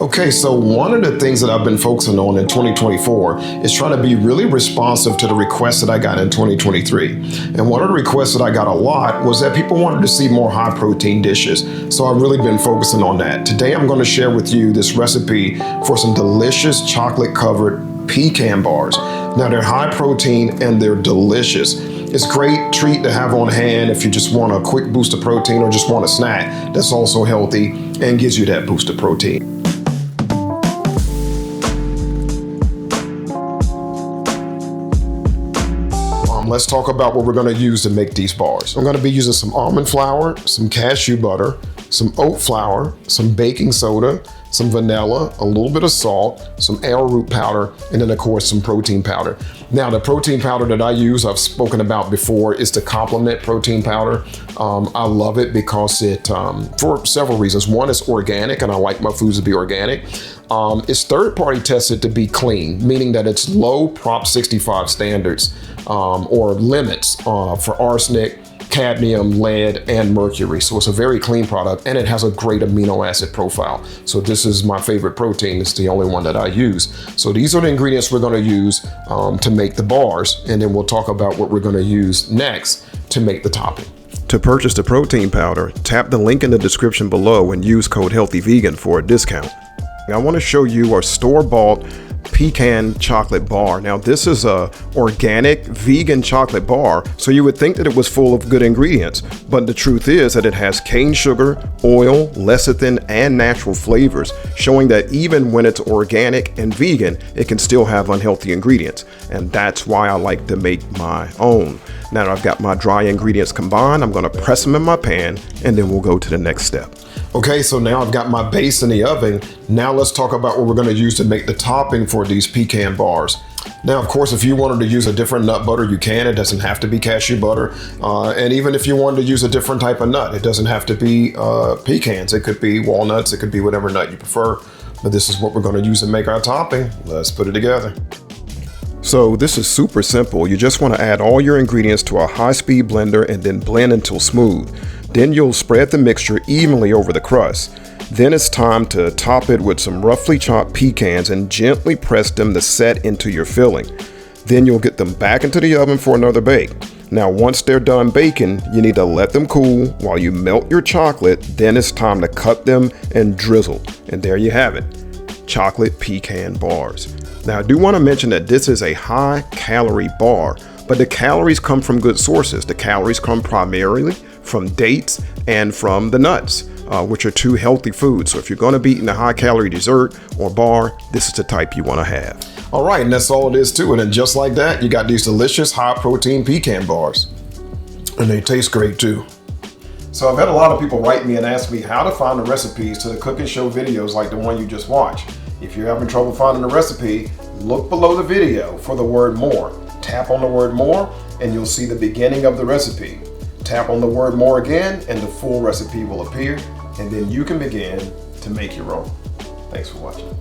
Okay, so one of the things that I've been focusing on in 2024 is trying to be really responsive to the requests that I got in 2023. And one of the requests that I got a lot was that people wanted to see more high protein dishes. So I've really been focusing on that. Today I'm going to share with you this recipe for some delicious chocolate covered pecan bars. Now they're high protein and they're delicious. It's a great treat to have on hand if you just want a quick boost of protein or just want a snack that's also healthy and gives you that boost of protein. Let's talk about what we're going to use to make these bars. I'm going to be using some almond flour, some cashew butter, some oat flour, some baking soda, some vanilla, a little bit of salt, some arrowroot powder, and then of course some protein powder. Now the protein powder that I use, I've spoken about before, is the complement protein powder. I love it because it, for several reasons. One, it's organic and I like my foods to be organic. It's third-party tested to be clean, meaning that it's low Prop 65 standards or limits for arsenic, cadmium, lead, and mercury. So it's a very clean product and it has a great amino acid profile. So this is my favorite protein. It's the only one that I use. So these are the ingredients we're going to use to make the bars, and then we'll talk about what we're going to use next to make the topping. To purchase the protein powder, tap the link in the description below and use code HEALTHYVEGAN for a discount. I want to show you our store-bought pecan chocolate bar. Now this is a organic vegan chocolate bar, so you would think that it was full of good ingredients, but the truth is that it has cane sugar, oil, lecithin, and natural flavors, showing that even when it's organic and vegan, it can still have unhealthy ingredients, and that's why I like to make my own. Now that I've got my dry ingredients combined, I'm going to press them in my pan, and then we'll go to the next step. Okay, so now I've got my base in the oven. Now let's talk about what we're going to use to make the topping for these pecan bars. Now, of course, if you wanted to use a different nut butter, you can. It doesn't have to be cashew butter. And even if you wanted to use a different type of nut, it doesn't have to be pecans. It could be walnuts. It could be whatever nut you prefer. But this is what we're going to use to make our topping. Let's put it together. So this is super simple. You just want to add all your ingredients to a high-speed blender and then blend until smooth. Then you'll spread the mixture evenly over the crust. Then it's time to top it with some roughly chopped pecans and gently press them to set into your filling. Then you'll get them back into the oven for another bake. Now once they're done baking, you need to let them cool while you melt your chocolate. Then it's time to cut them and drizzle. And there you have it, chocolate pecan bars. Now I do want to mention that this is a high calorie bar, but the calories come from good sources. The calories come primarily from dates and from the nuts, which are two healthy foods. So if you're going to be eating a high calorie dessert or bar, this is the type you want to have. All right, and that's all it is to it. And just like that, you got these delicious high protein pecan bars. And they taste great too. So I've had a lot of people write me and ask me how to find the recipes to the cooking show videos like the one you just watched. If you're having trouble finding the recipe, look below the video for the word more. Tap on the word more and you'll see the beginning of the recipe. Tap on the word more again and the full recipe will appear, and then you can begin to make your own. Thanks for watching.